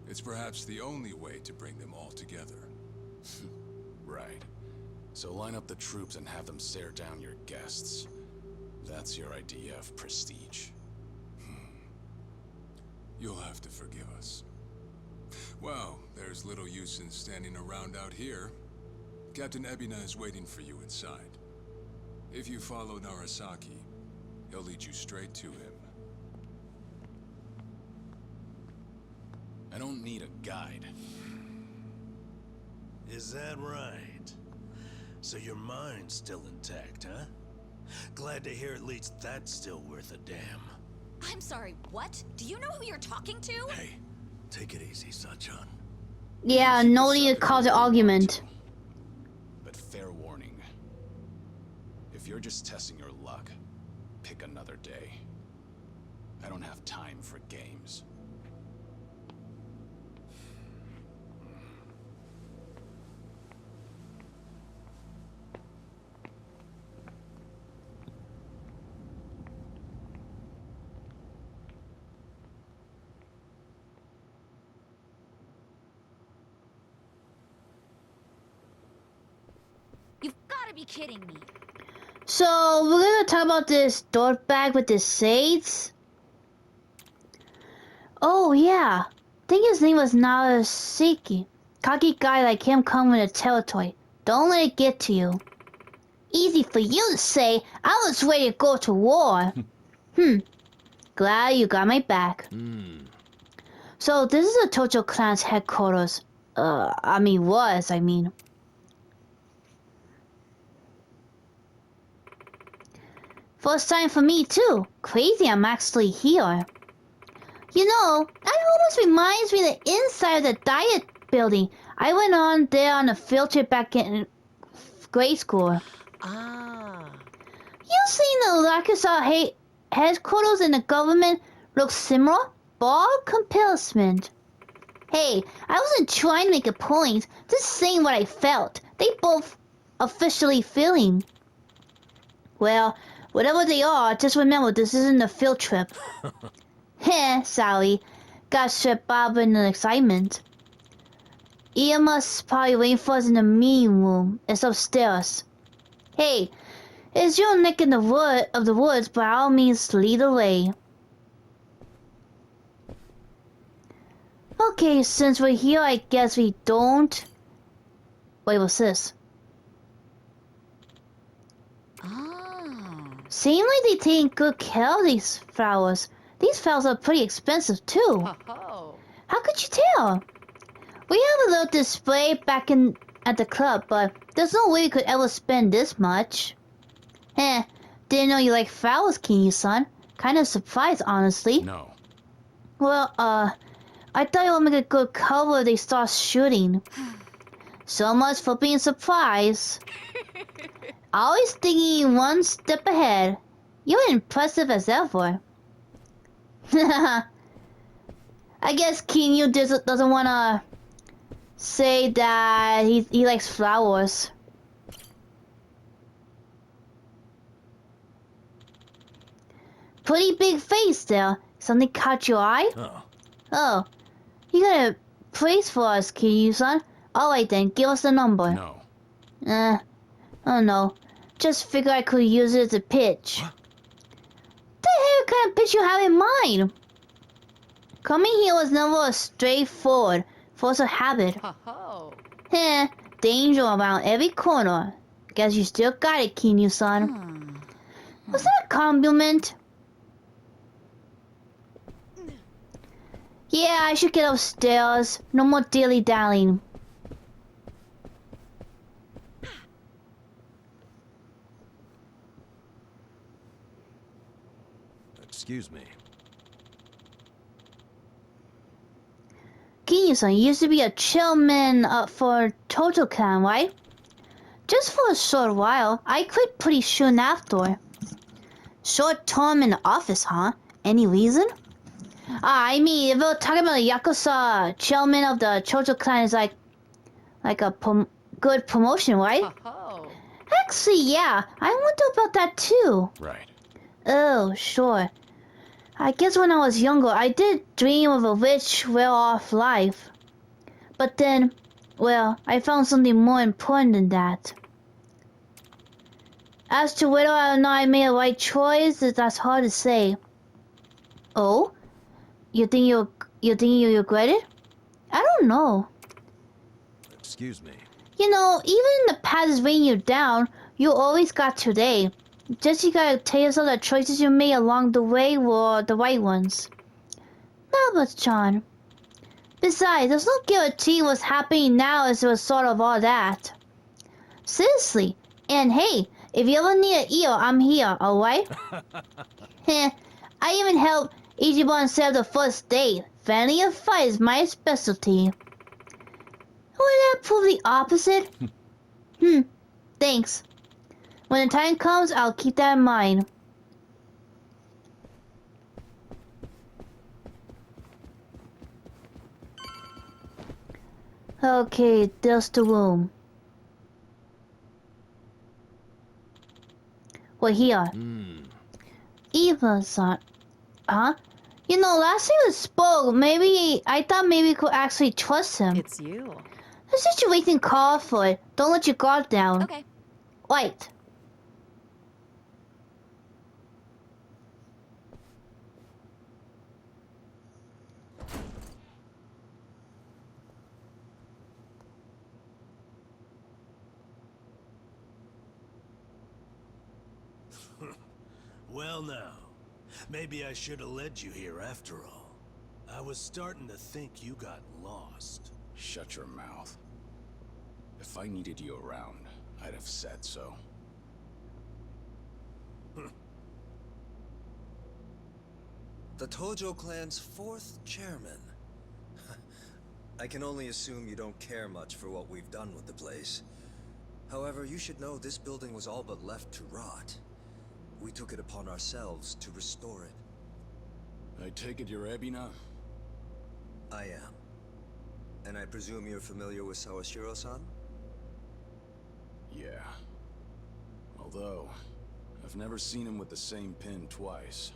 It's perhaps the only way to bring them all together. Right. So line up the troops and have them stare down your guests. That's your idea of prestige. You'll have to forgive us. Well, there's little use in standing around out here. Captain Ebina is waiting for you inside. If you follow Narasaki, he'll lead you straight to him. I don't need a guide. Is that right? So your mind's still intact, huh? Glad to hear at least that's still worth a damn. I'm sorry, what? Do you know who you're talking to? Hey, take it easy, Sachan. Yeah, no need to cause an argument. But fair warning. If you're just testing your luck, pick another day. I don't have time for games. You've gotta be kidding me. So we're gonna talk about this dirt bag with the shades. Oh yeah, I think his name was Narasaki. Cocky guy like him come with a territory. Don't let it get to you. Easy for you to say. I was ready to go to war. Glad you got my back. So this is the Tojo clan's headquarters. I mean. First time for me too. Crazy I'm actually here. You know, that almost reminds me of the inside of the diet building. I went on there on a field trip back in grade school. Ah. You seen the Yakuza headquarters in the government look similar? Bar comparison. Hey, I wasn't trying to make a point, just saying what I felt. They both officially feeling. Well, whatever they are, just remember this isn't a field trip. Heh, sorry. Got stripped Bob in the excitement. Ian must probably wait for us in the meeting room. It's upstairs. Hey, it's your neck in the woods, by all means lead the way. Okay, since we're here, I guess we don't... Wait, what's this? Seem like they take good care of these flowers. These flowers are pretty expensive too. How could you tell? We have a little display back at the club, but there's no way we could ever spend this much. Didn't know you like flowers, Kiryu-san. Kinda surprised, honestly. No. Well, I thought it would make a good cover if they start shooting. So much for being surprised. Always thinking one step ahead. You're impressive as ever. I guess Kiryu doesn't wanna say that he likes flowers. Pretty big face there. Something caught your eye? Oh. You got a place for us, Kiryu-san? Alright then, give us the number. No. Oh no. Just figure I could use it as a pitch. What the hell kind of pitch you have in mind? Coming here was never a straightforward, force of habit. Danger around every corner. Guess you still got it, Kiryu-san. Was that a compliment? Yeah, I should get upstairs. No more dilly-dallying. Excuse me. Kiryu-san used to be a chairman for Tojo Clan, right? Just for a short while. I quit pretty soon after. Short term in the office, huh? Any reason? I mean, if we're talking about the Yakuza chairman of the Tojo Clan is like a good promotion, right? Actually, yeah. I wonder about that too. Right. Oh, sure. I guess when I was younger, I did dream of a rich, well-off life. But then, well, I found something more important than that. As to whether or not I made a right choice, that's hard to say. Oh? You think you regret it? I don't know. Excuse me. You know, even in the past is weighing you down, you always got today. Just you gotta tell yourself the choices you made along the way were the right ones. Not much, John. Besides, there's no guarantee what's happening now is a result of all that. Seriously. And hey, if you ever need an ear, I'm here, alright? Heh, I even helped Ichiban set the first date. Family and fight is my specialty. Would that prove the opposite? Thanks. When the time comes, I'll keep that in mind. Okay, there's the room. We're here. Eva-san. Huh? You know, last time we spoke, I thought maybe we could actually trust him. It's you. The situation called for it. Don't let your guard down. Okay. Right. Well now, maybe I should have led you here after all. I was starting to think you got lost. Shut your mouth. If I needed you around, I'd have said so. The Tojo clan's 4th chairman. I can only assume you don't care much for what we've done with the place. However, you should know this building was all but left to rot. We took it upon ourselves to restore it. I take it you're Ebina? I am. And I presume you're familiar with Sawashiro-san? Yeah. Although, I've never seen him with the same pin twice.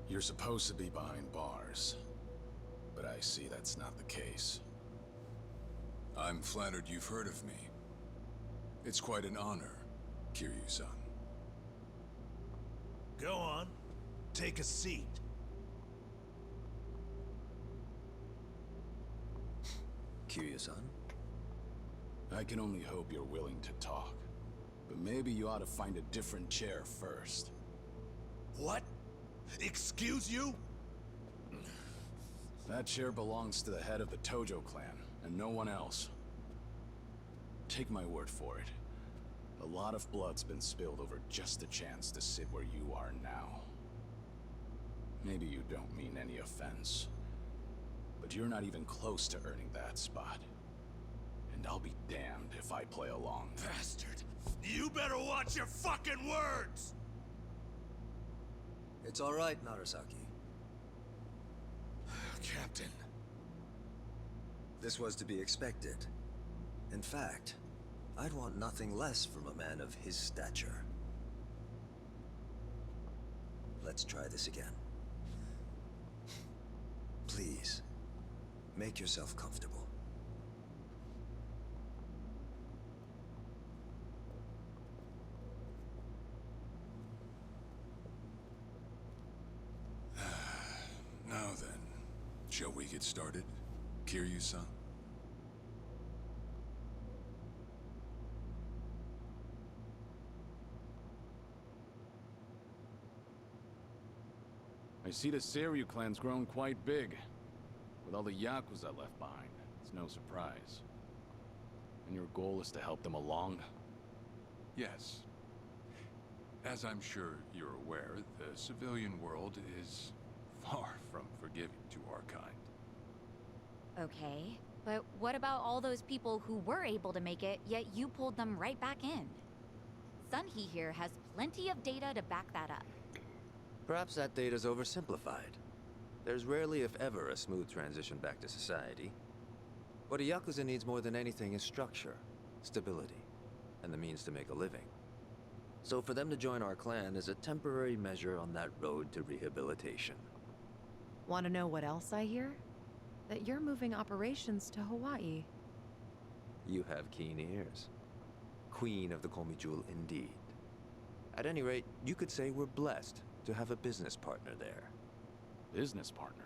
You're supposed to be behind bars. But I see that's not the case. I'm flattered you've heard of me. It's quite an honor, Kiryu-san. Go on. Take a seat. Kiryu-san? I can only hope you're willing to talk. But maybe you ought to find a different chair first. What? Excuse you? That chair belongs to the head of the Tojo clan, and no one else. Take my word for it. A lot of blood's been spilled over just a chance to sit where you are now. Maybe you don't mean any offense, but you're not even close to earning that spot. And I'll be damned if I play along. Bastard! You better watch your fucking words! It's all right, Narasaki. Captain. This was to be expected. In fact, I'd want nothing less from a man of his stature. Let's try this again. Please, make yourself comfortable. Now then, shall we get started, Kiryu-san? I see the KIRYU clan's grown quite big. With all the Yakuza left behind, it's no surprise. And your goal is to help them along? Yes. As I'm sure you're aware, the civilian world is far from forgiving to our kind. Okay, but what about all those people who were able to make it, yet you pulled them right back in? Sunhee here has plenty of data to back that up. Perhaps that data's oversimplified. There's rarely, if ever, a smooth transition back to society. What a Yakuza needs more than anything is structure, stability, and the means to make a living. So for them to join our clan is a temporary measure on that road to rehabilitation. Want to know what else I hear? That you're moving operations to Hawaii. You have keen ears. Queen of the Komi Jewel indeed. At any rate, you could say we're blessed to have a business partner there. Business partner?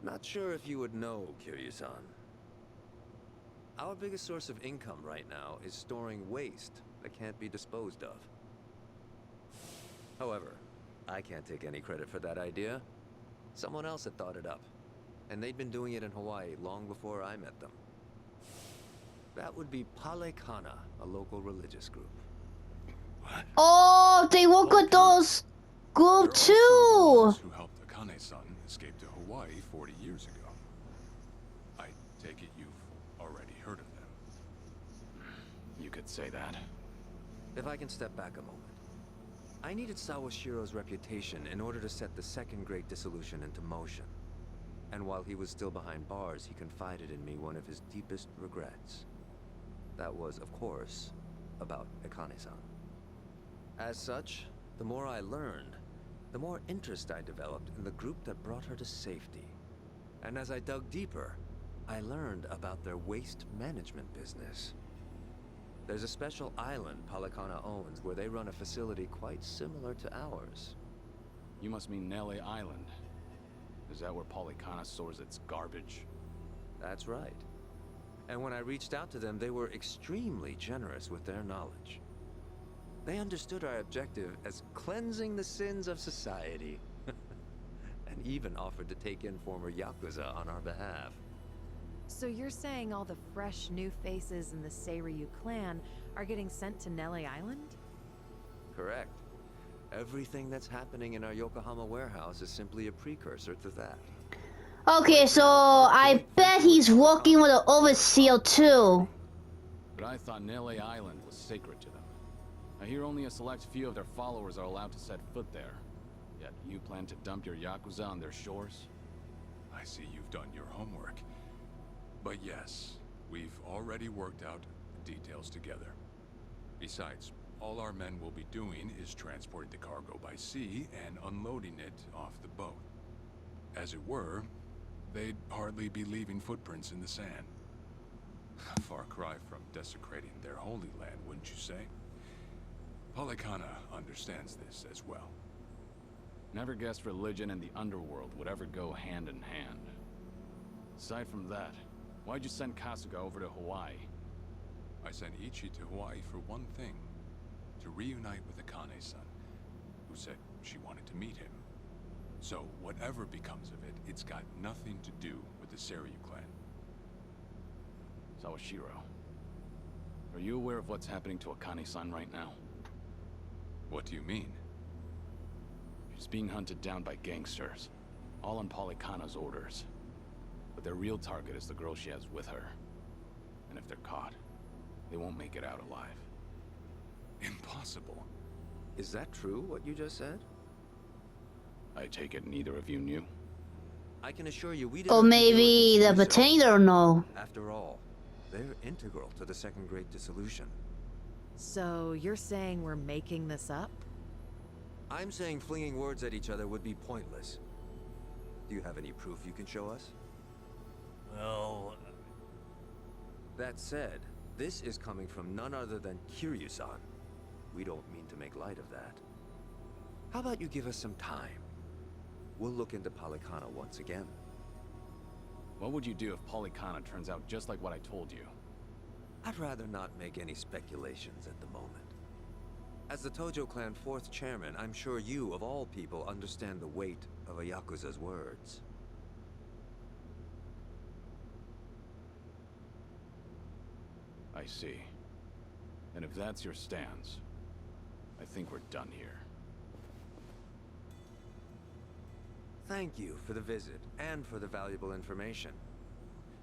Not sure if you would know, Kiryu-san. Our biggest source of income right now is storing waste that can't be disposed of. However, I can't take any credit for that idea. Someone else had thought it up, and they'd been doing it in Hawaii long before I met them. That would be Palekana, a local religious group. Oh, they work with those group They're also the ones too. who helped Akane-san escape to Hawaii 40 years ago. I take it you've already heard of them. You could say that. If I can step back a moment. I needed Sawashiro's reputation in order to set the second great dissolution into motion. And while he was still behind bars, he confided in me one of his deepest regrets. That was, of course, about Akane-san. As such, the more I learned, the more interest I developed in the group that brought her to safety. And as I dug deeper, I learned about their waste management business. There's a special island Palekana owns where they run a facility quite similar to ours. You must mean Nele Island. Is that where Palekana stores its garbage? That's right. And when I reached out to them, they were extremely generous with their knowledge. They understood our objective as cleansing the sins of society. And even offered to take in former Yakuza on our behalf. So you're saying all the fresh new faces in the KIRYU clan are getting sent to Nele Island? Correct. Everything that's happening in our Yokohama warehouse is simply a precursor to that. Okay, so I bet he's working with an overseer too. But I thought Nele Island was sacred to them. I hear only a select few of their followers are allowed to set foot there. Yet you plan to dump your Yakuza on their shores? I see you've done your homework. But yes, we've already worked out the details together. Besides, all our men will be doing is transporting the cargo by sea and unloading it off the boat. As it were, they'd hardly be leaving footprints in the sand. A far cry from desecrating their holy land, wouldn't you say? Palekana understands this as well. Never guessed religion and the underworld would ever go hand in hand. Aside from that, why'd you send Kasuga over to Hawaii? I sent Ichi to Hawaii for one thing. To reunite with Akane-san, who said she wanted to meet him. So, whatever becomes of it, it's got nothing to do with the KIRYU clan. Sawashiro, are you aware of what's happening to Akane-san right now? What do you mean? She's being hunted down by gangsters, all on Palekana's orders. But their real target is the girl she has with her. And if they're caught, they won't make it out alive. Impossible. Is that true, what you just said? I take it neither of you knew? I can assure you we didn't. Or maybe the potato no. After all, they're integral to the Second Great Dissolution. So you're saying we're making this up? I'm saying flinging words at each other would be pointless. Do you have any proof you can show us? Well... That said, this is coming from none other than KIRYU-san. We don't mean to make light of that. How about you give us some time? We'll look into Palekana once again. What would you do if Palekana turns out just like what I told you? I'd rather not make any speculations at the moment. As the Tojo clan 4th chairman, I'm sure you, of all people, understand the weight of a Yakuza's words. I see. And if that's your stance, I think we're done here. Thank you for the visit, and for the valuable information.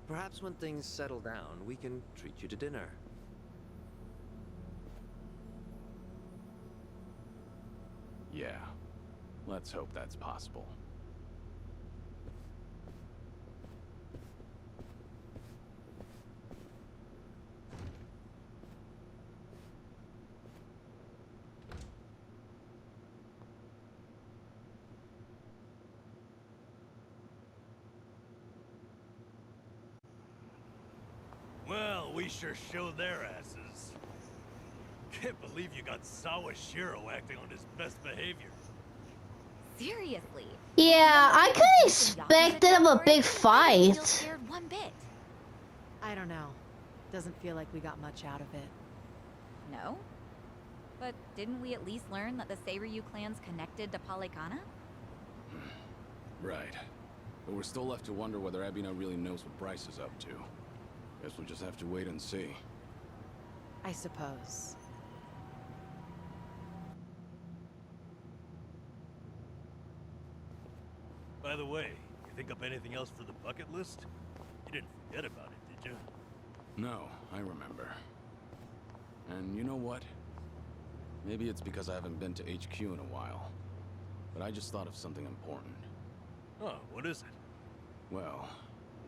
Perhaps when things settle down, we can treat you to dinner. Yeah. Let's hope that's possible. Well, we sure showed their asses. Can't believe you got Sawashiro acting on his best behavior. Seriously. Yeah, I couldn't expect it of a big I didn't feel fight. scared one bit. I don't know. Doesn't feel like we got much out of it. No? But didn't we at least learn that the KIRYU clan's connected to Polycana? Right. But we're still left to wonder whether Abina really knows what Bryce is up to. Guess we'll just have to wait and see. I suppose. By the way, you think up anything else for the bucket list? You didn't forget about it, did you? No, I remember. And you know what? Maybe it's because I haven't been to HQ in a while. But I just thought of something important. Oh, what is it? Well,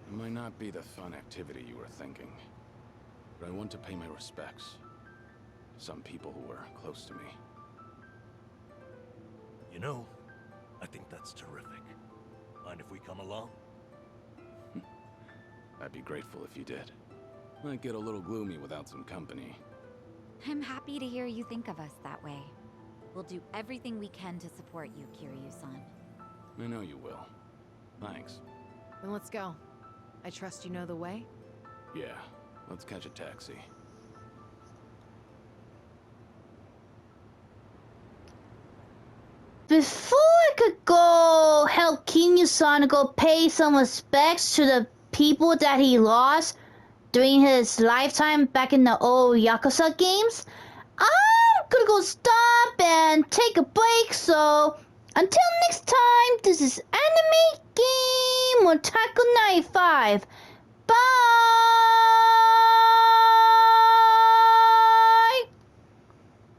it might not be the fun activity you were thinking. But I want to pay my respects to some people who were close to me. You know, I think that's terrific. Mind if we come along? I'd be grateful if you did. Might get a little gloomy without some company. I'm happy to hear you think of us that way. We'll do everything we can to support you, Kiryu-san. I know you will. Thanks. Then let's go. I trust you know the way? Yeah, let's catch a taxi. Before I could go help Kiryu-san go pay some respects to the people that he lost during his lifetime back in the old Yakuza games, I'm gonna go stop and take a break, so until next time, this is Anime Game Otaku 95.